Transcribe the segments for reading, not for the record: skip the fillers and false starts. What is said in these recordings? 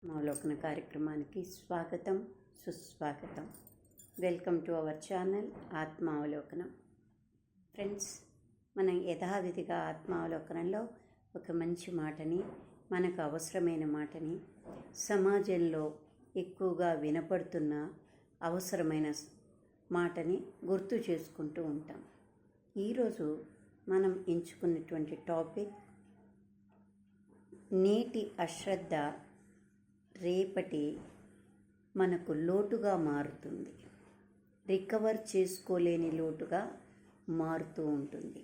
అవలోకన కార్యక్రమానికి స్వాగతం, సుస్వాగతం. Welcome to our channel Atmavalokanam. Friends, మనం యథావిధిగా ఆత్మావలోకనంలో ఒక మంచి మాటని, మనకు అవసరమైన మాటని, సమాజంలో ఎక్కువగా వినపడుతున్న అవసరమైన మాటని గుర్తు చేసుకుంటూ ఉంటాం. ఈరోజు మనం ఎంచుకున్నటువంటి టాపిక్, నేటి అశ్రద్ధ రేపటి మనకు లోటుగా మారుతుంది, రికవర్ చేసుకోలేని లోటుగా మారుతూ ఉంటుంది.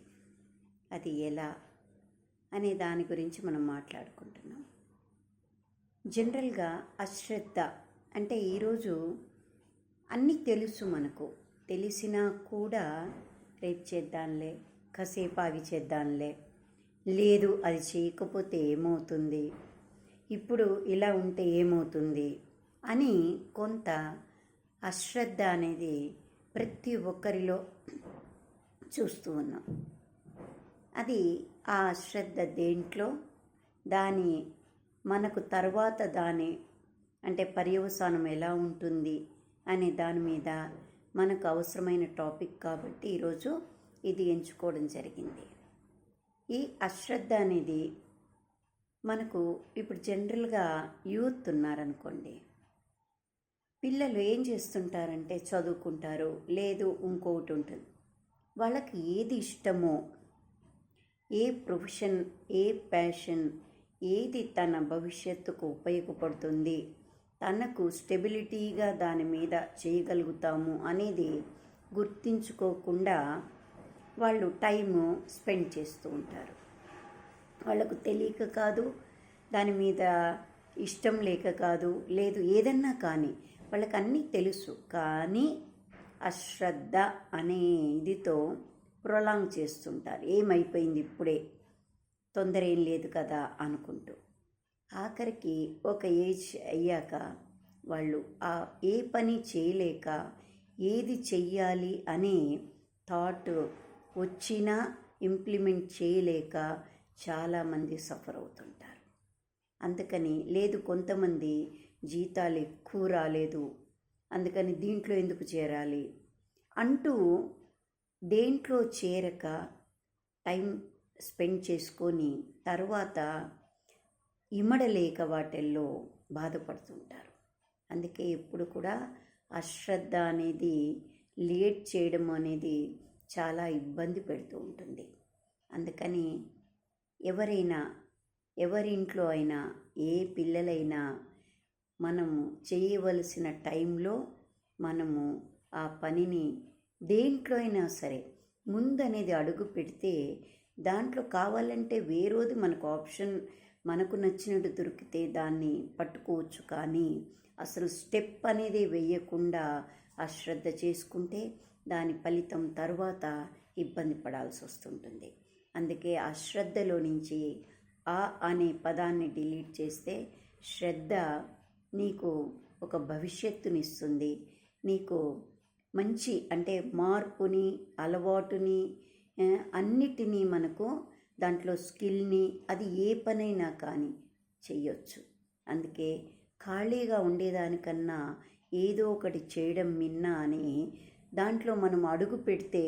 అది ఎలా అనే దాని గురించి మనం మాట్లాడుకుంటున్నాం. జనరల్గా అశ్రద్ధ అంటే ఈరోజు అన్నీ తెలుసు, మనకు తెలిసినా కూడా రేపు చేద్దాంలే, కాసేపు ఆగి చేద్దాంలే, లేదు అది చేయకపోతే ఏమవుతుంది, ఇప్పుడు ఇలా ఉంటే ఏమవుతుంది అని కొంత అశ్రద్ధ అనేది ప్రతి ఒక్కరిలో చూస్తూ ఉన్నాం. అది ఆ అశ్రద్ధ దేంట్లో దాని మనకు తర్వాత దాని అంటే పర్యవసానం ఎలా ఉంటుంది అనే దాని మీద మనకు అవసరమైన టాపిక్ కాబట్టి ఈరోజు ఇది ఎంచుకోవడం జరిగింది. ఈ అశ్రద్ధ అనేది మనకు ఇప్పుడు జనరల్గా యూత్ ఉన్నారనుకోండి, పిల్లలు ఏం చేస్తుంటారంటే చదువుకుంటారు, లేదు ఇంకొకటి ఉంటుంది. వాళ్ళకి ఏది ఇష్టమో, ఏ ప్రొఫెషన్, ఏ ప్యాషన్, ఏది తన భవిష్యత్తుకు ఉపయోగపడుతుంది, తనకు స్టెబిలిటీగా దాని మీద చేయగలుగుతాము అనేది గుర్తించుకోకుండా వాళ్ళు టైము స్పెండ్ చేస్తూ ఉంటారు. వాళ్ళకు తెలియక కాదు, దాని మీద ఇష్టం లేక కాదు, లేదు ఏదన్నా కానీ వాళ్ళకి అన్నీ తెలుసు, కానీ అశ్రద్ధ అనే ఇదితో ప్రొలాంగ్ చేస్తుంటారు. ఏమైపోయింది ఇప్పుడే, తొందర ఏం లేదు కదా అనుకుంటూ. ఆఖరికి ఒక ఏజ్ అయ్యాక వాళ్ళు ఆ ఏ పని చేయలేక ఏది చెయ్యాలి అనే థాట్ వచ్చినా ఇంప్లిమెంట్ చేయలేక చాలామంది సఫర్ అవుతుంటారు. అందుకని లేదు, కొంతమంది జీతాలు ఎక్కువ రాలేదు, అందుకని దీంట్లో ఎందుకు చేరాలి అంటూ దేంట్లో చేరక టైం స్పెండ్ చేసుకొని తర్వాత ఇమడలేక వాటిల్లో బాధపడుతుంటారు. అందుకే ఎప్పుడు కూడా అశ్రద్ధ అనేది లేట్ చేయడం అనేది చాలా ఇబ్బంది పెడుతూ ఉంటుంది. అందుకని ఎవరైనా, ఎవరింట్లో అయినా, ఏ పిల్లలైనా మనము చేయవలసిన టైంలో మనము ఆ పనిని దేంట్లో అయినా సరే ముందనేది అడుగు పెడితే దాంట్లో కావాలంటే వేరేది మనకు ఆప్షన్ మనకు నచ్చినట్టు దొరికితే దాన్ని పట్టుకోవచ్చు. కానీ అసలు స్టెప్ అనేది వేయకుండా అశ్రద్ధ చేసుకుంటే దాని ఫలితం తర్వాత ఇబ్బంది పడాల్సి వస్తుంటుంది. అందుకే అశ్రద్ధలో నుంచి ఆ అనే పదాన్ని డిలీట్ చేస్తే శ్రద్ధ నీకు ఒక భవిష్యత్తునిస్తుంది, నీకు మంచి అంటే మార్పుని, అలవాటుని, అన్నిటినీ మనకు దాంట్లో స్కిల్ని, అది ఏ పనైనా కానీ చెయ్యొచ్చు. అందుకే ఖాళీగా ఉండేదానికన్నా ఏదో ఒకటి చేయడం మిన్నా అని దాంట్లో మనం అడుగు పెడితే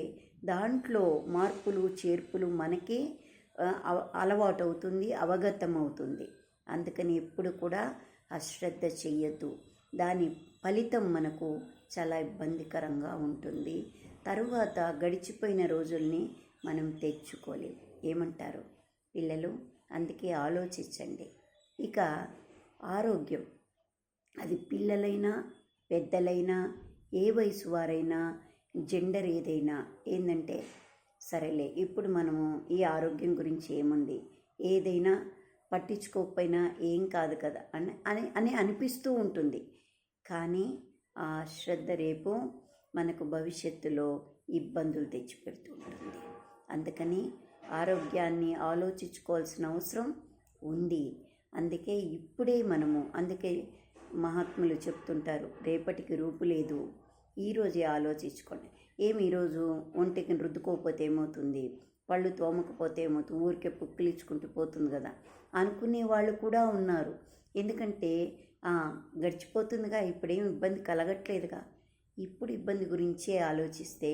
దాంట్లో మార్పులు చేర్పులు మనకే అలవాటు అవుతుంది, అవగతం అవుతుంది. అందుకని ఎప్పుడు కూడా అశ్రద్ధ చెయ్యొద్దు, దాని ఫలితం మనకు చాలా ఇబ్బందికరంగా ఉంటుంది. తరువాత గడిచిపోయిన రోజుల్ని మనం తెచ్చుకోలేము. ఏమంటారు పిల్లలు? అందుకే ఆలోచించండి. ఇక ఆరోగ్యం, అది పిల్లలైనా పెద్దలైనా ఏ వయసు వారైనా జెండర్ ఏదైనా ఏంటంటే సరేలే, ఇప్పుడు మనము ఈ ఆరోగ్యం గురించి ఏముంది, ఏదైనా పట్టించుకోకపోయినా ఏం కాదు కదా అని అనిపిస్తూ ఉంటుంది. కానీ ఆ శ్రద్ధ రేపు మనకు భవిష్యత్తులో ఇబ్బందులు తెచ్చిపెడుతూ ఉంటుంది. అందుకని ఆరోగ్యాన్ని ఆలోచించుకోవాల్సిన అవసరం ఉంది. అందుకే ఇప్పుడే మనము, అందుకే మహాత్ములు చెప్తుంటారు, రేపటికి రూపు లేదు, ఈరోజే ఆలోచించుకోండి. ఏమి ఈరోజు ఒంటికి రుద్దుకోకపోతే ఏమవుతుంది, పళ్ళు తోమకపోతే ఏమవుతుంది, ఊరికే పుక్కిలిచ్చుకుంటూ పోతుంది కదా అనుకునే వాళ్ళు కూడా ఉన్నారు. ఎందుకంటే "ఆ, గడిచిపోతుందిగా, ఇప్పుడేం ఇబ్బంది కలగట్లేదుగా." ఇప్పుడు ఇబ్బంది గురించే ఆలోచిస్తే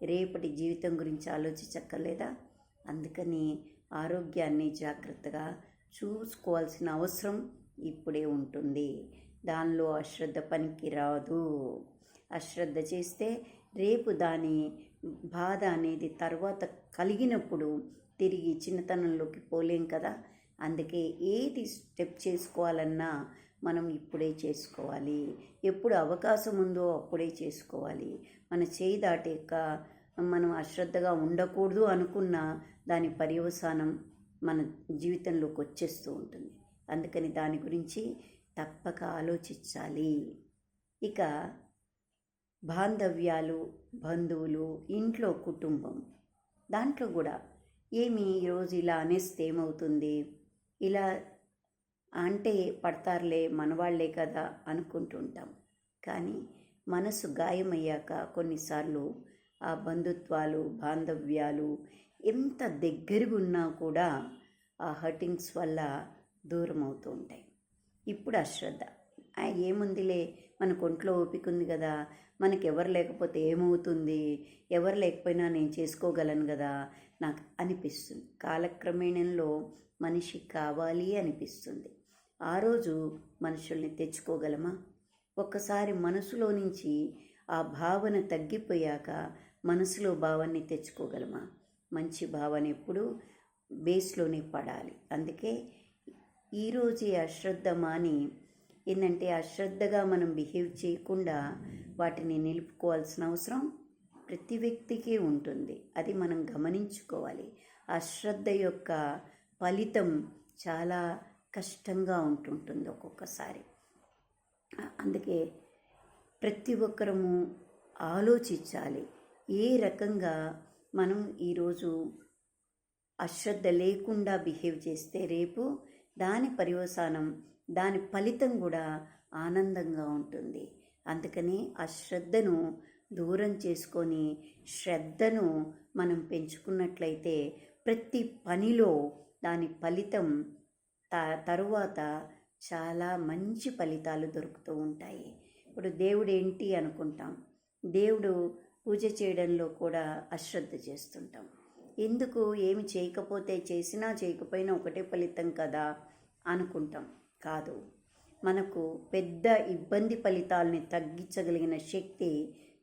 రేపటి జీవితం గురించి ఆలోచించక్కర్లేదా? అందుకని ఆరోగ్యాన్ని జాగ్రత్తగా చూసుకోవాల్సిన అవసరం ఇప్పుడే ఉంటుంది. దానిలో అశ్రద్ధ పనికి రాదు. అశ్రద్ధ చేస్తే రేపు దాని బాధ అనేది తర్వాత కలిగినప్పుడు తిరిగి చిన్నతనంలోకి పోలేం కదా. అందుకే ఏది స్టెప్ చేసుకోవాలన్నా మనం ఇప్పుడే చేసుకోవాలి. ఎప్పుడు అవకాశం ఉందో అప్పుడే చేసుకోవాలి. మన చేయి దాటాక మనం అశ్రద్ధగా ఉండకూడదు అనుకున్న దాని పర్యవసానం మన జీవితంలోకి వచ్చేస్తూ ఉంటుంది. అందుకని దాని గురించి తప్పక ఆలోచించాలి. ఇక బాంధవ్యాలు, బంధువులు, ఇంట్లో కుటుంబం, దాంట్లో కూడా ఈరోజు ఇలా అనేస్తే ఏమవుతుంది, ఇలా అంటే పడతారులే, మనవాళ్లే కదా అనుకుంటుంటాం. కానీ మనసు గాయమయ్యాక కొన్నిసార్లు ఆ బంధుత్వాలు, బాంధవ్యాలు ఎంత దగ్గరగా ఉన్నా కూడా ఆ హర్టింగ్స్ వల్ల దూరం అవుతూ ఉంటాయి. ఇప్పుడు అశ్రద్ధ, ఏముందిలే, మనకు ఒంట్లో ఓపిక ఉంది కదా, మనకెవరు లేకపోతే ఏమవుతుంది, ఎవరు లేకపోయినా నేను చేసుకోగలను కదా నాకు అనిపిస్తుంది. కాలక్రమేణంలో మనిషి కావాలి అనిపిస్తుంది. ఆ రోజు మనుషుల్ని తెచ్చుకోగలమా? ఒక్కసారి మనసులో నుంచి ఆ భావన తగ్గిపోయాక మనసులో భావాన్ని తెచ్చుకోగలమా? మంచి భావన ఎప్పుడు బేస్లోనే పడాలి. అందుకే ఈరోజు అశ్రద్ధ మాని, ఏంటంటే అశ్రద్ధగా మనం బిహేవ్ చేయకుండా వాటిని నిలుపుకోవాల్సిన అవసరం ప్రతి వ్యక్తికి ఉంటుంది. అది మనం గమనించుకోవాలి. అశ్రద్ధ యొక్క ఫలితం చాలా కష్టంగా ఉంటుంటుంది ఒక్కొక్కసారి. అందుకే ప్రతి ఒక్కరము ఆలోచించాలి, ఏ రకంగా మనం ఈరోజు అశ్రద్ధ లేకుండా బిహేవ్ చేస్తే రేపు దాని పర్యవసానం, దాని ఫలితం కూడా ఆనందంగా ఉంటుంది. అందుకని అశ్రద్ధను దూరం చేసుకొని శ్రద్ధను మనం పెంచుకున్నట్లయితే ప్రతి పనిలో దాని ఫలితం తరువాత చాలా మంచి ఫలితాలు దొరుకుతూ ఉంటాయి. ఇప్పుడు దేవుడు ఏంటి అనుకుంటాం, దేవుడు పూజ చేయడంలో కూడా అశ్రద్ధ చేస్తుంటాం. ఎందుకు, ఏమి చేయకపోతే, చేసినా చేయకపోయినా ఒకటే ఫలితం కదా అనుకుంటాం. కాదు, మనకు పెద్ద ఇబ్బంది ఫలితాలని తగ్గించగలిగిన శక్తి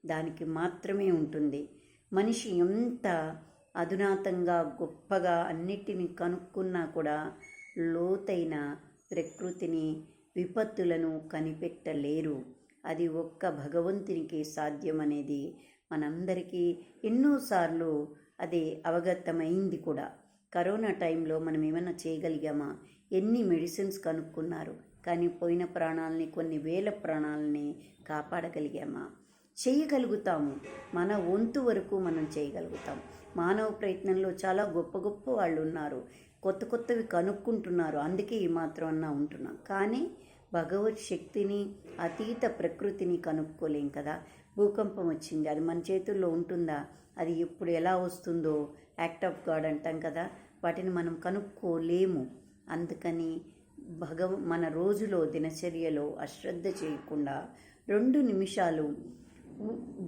దానికి మాత్రమే ఉంటుంది. మనిషి ఎంత అధునాతంగా గొప్పగా అన్నిటినీ కనుక్కున్నా కూడా లోతైన ప్రకృతిని, విపత్తులను కనిపెట్టలేరు. అది ఒక్క భగవంతునికి సాధ్యమనేది మనందరికీ ఎన్నోసార్లు అది అవగతమైంది కూడా. కరోనా టైంలో మనం ఏమైనా చేయగలిగామా? ఎన్ని మెడిసిన్స్ కనుక్కున్నారు, కానీ పోయిన ప్రాణాలని, కొన్ని వేల ప్రాణాలని కాపాడగలిగామా? చేయగలుగుతాము. మన వంతు వరకు మనం చేయగలుగుతాం. మానవ ప్రయత్నంలో చాలా గొప్ప గొప్ప వాళ్ళు ఉన్నారు, కొత్త కొత్తవి కనుక్కుంటున్నారు. అందుకే ఈ మాత్రం అన్నా ఉంటున్నాం. కానీ భగవత్ శక్తిని, అతీత ప్రకృతిని కనుక్కోలేం కదా. భూకంపం వచ్చింది, అది మన చేతుల్లో ఉంటుందా? అది ఎప్పుడు ఎలా వస్తుందో యాక్ట్ ఆఫ్ గాడ్ అంటాం కదా. వాటిని మనం కనుక్కోలేము. అందుకని మన రోజులో, దినచర్యలో అశ్రద్ధ చేయకుండా 2 నిమిషాలు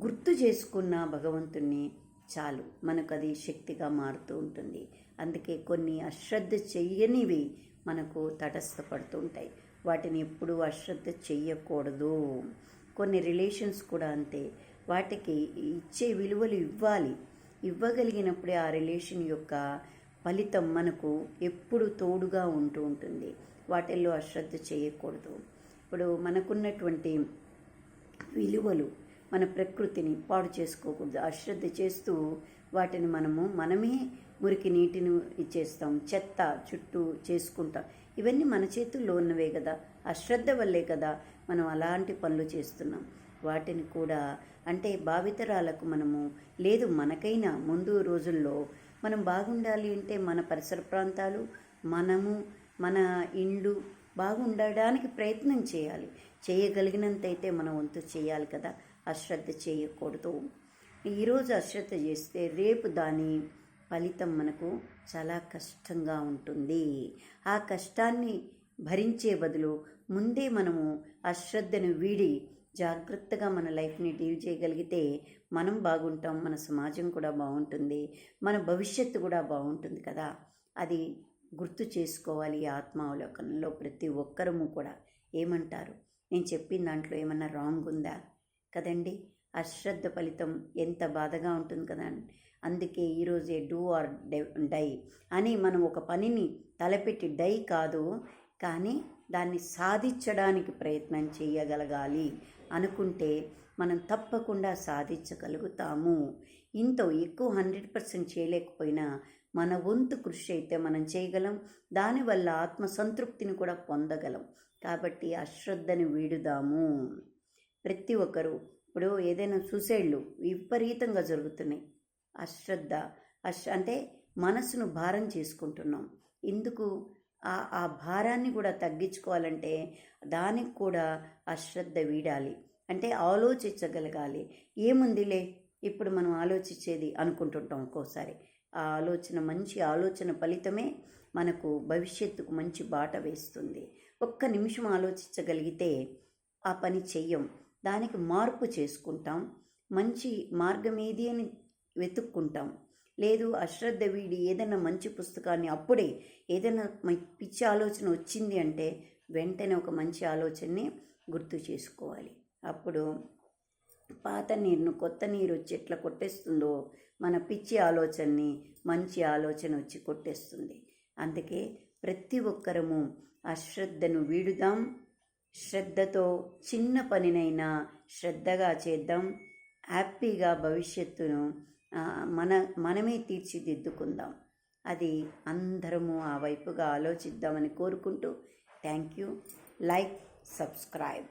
గుర్తు చేసుకున్న భగవంతుణ్ణి చాలు, మనకు అది శక్తిగా మారుతూ ఉంటుంది. అందుకే కొన్ని అశ్రద్ధ చెయ్యనివి మనకు తటస్థపడుతూ ఉంటాయి. వాటిని ఎప్పుడూ అశ్రద్ధ చెయ్యకూడదు. కొన్ని రిలేషన్స్ కూడా అంతే, వాటికి ఇచ్చే విలువలు ఇవ్వాలి. ఇవ్వగలిగినప్పుడే ఆ రిలేషన్ యొక్క ఫలితం మనకు ఎప్పుడు తోడుగా ఉంటూ ఉంటుంది. వాటిల్లో అశ్రద్ధ చేయకూడదు. ఇప్పుడు మనకున్నటువంటి విలువలు, మన ప్రకృతిని పాడు చేసుకోకూడదు. అశ్రద్ధ చేస్తూ వాటిని మనమే మురికి నీటిని ఇచ్చేస్తాం, చెత్త చుట్టూ చేసుకుంటాం. ఇవన్నీ మన చేతుల్లో ఉన్నవే కదా. అశ్రద్ధ వల్లే కదా మనం అలాంటి పనులు చేస్తున్నాం. వాటిని కూడా అంటే భావితరాలకు మనము, లేదు మనకైనా ముందు రోజుల్లో మనం బాగుండాలి అంటే మన పరిసర ప్రాంతాలు, మనము, మన ఇండ్లు బాగుండడానికి ప్రయత్నం చేయాలి. చేయగలిగినంతైతే మన వంతు చేయాలి కదా. అశ్రద్ధ చేయకూడదు. ఈరోజు అశ్రద్ధ చేస్తే రేపు దాని ఫలితం మనకు చాలా కష్టంగా ఉంటుంది. ఆ కష్టాన్ని భరించే బదులు ముందే మనము అశ్రద్ధను వీడి జాగ్రత్తగా మన లైఫ్ని డీల్ చేయగలిగితే మనం బాగుంటాం, మన సమాజం కూడా బాగుంటుంది, మన భవిష్యత్తు కూడా బాగుంటుంది కదా. అది గుర్తు చేసుకోవాలి ఈ ఆత్మావలోకనంలో ప్రతి ఒక్కరము కూడా. ఏమంటారు? నేను చెప్పిన దాంట్లో ఏమన్నా రాంగ్ ఉందా? కదండి. అశ్రద్ధ ఫలితం ఎంత బాధగా ఉంటుంది కదా. అందుకే ఈరోజే డూ ఆర్ డై అని మనం ఒక పనిని తలపెట్టి, డై కాదు కానీ దాన్ని సాధించడానికి ప్రయత్నం చేయగలగాలి అనుకుంటే మనం తప్పకుండా సాధించగలుగుతాము. ఇంతో ఎక్కువ 100% చేయలేకపోయినా మన వంతు కృషి అయితే మనం చేయగలం. దానివల్ల ఆత్మసంతృప్తిని కూడా పొందగలం. కాబట్టి అశ్రద్ధని వీడుదాము. ప్రతి ఒక్కరూ ఇప్పుడు ఏదైనా సూసైడ్లు విపరీతంగా జరుగుతున్నాయి. అశ్రద్ధ అంటే మనసును భారం చేసుకుంటున్నాం. ఎందుకు? ఆ భారాన్ని కూడా తగ్గించుకోవాలంటే దానికి కూడా అశ్రద్ధ వీడాలి. అంటే ఆలోచించగలగాలి. ఏముందిలే ఇప్పుడు మనం ఆలోచించేది అనుకుంటుంటాం ఒక్కోసారి. ఆ ఆలోచన, మంచి ఆలోచన ఫలితమే మనకు భవిష్యత్తుకు మంచి బాట వేస్తుంది. ఒక్క నిమిషం ఆలోచించగలిగితే ఆ పని చెయ్యం, దానికి మార్పు చేసుకుంటాం, మంచి మార్గం ఏది అని వెతుక్కుంటాం. లేదు అశ్రద్ధ వీడి ఏదైనా మంచి పుస్తకాన్ని అప్పుడే ఏదైనా పిచ్చి ఆలోచన వచ్చింది అంటే వెంటనే ఒక మంచి ఆలోచనని గుర్తు చేసుకోవాలి. అప్పుడు పాత నీరును కొత్త నీరు వచ్చి ఎట్లా కొట్టేస్తుందో మన పిచ్చి ఆలోచనని మంచి ఆలోచన వచ్చి కొట్టేస్తుంది. అందుకే ప్రతి ఒక్కరము అశ్రద్ధను వీడుదాం. శ్రద్ధతో చిన్న పనినైనా శ్రద్ధగా చేద్దాం. హ్యాపీగా భవిష్యత్తును మనమే తీర్చిదిద్దుకుందాం. అది అందరము ఆ వైపుగా ఆలోచిద్దామని కోరుకుంటూ థ్యాంక్ యూ. Like, subscribe.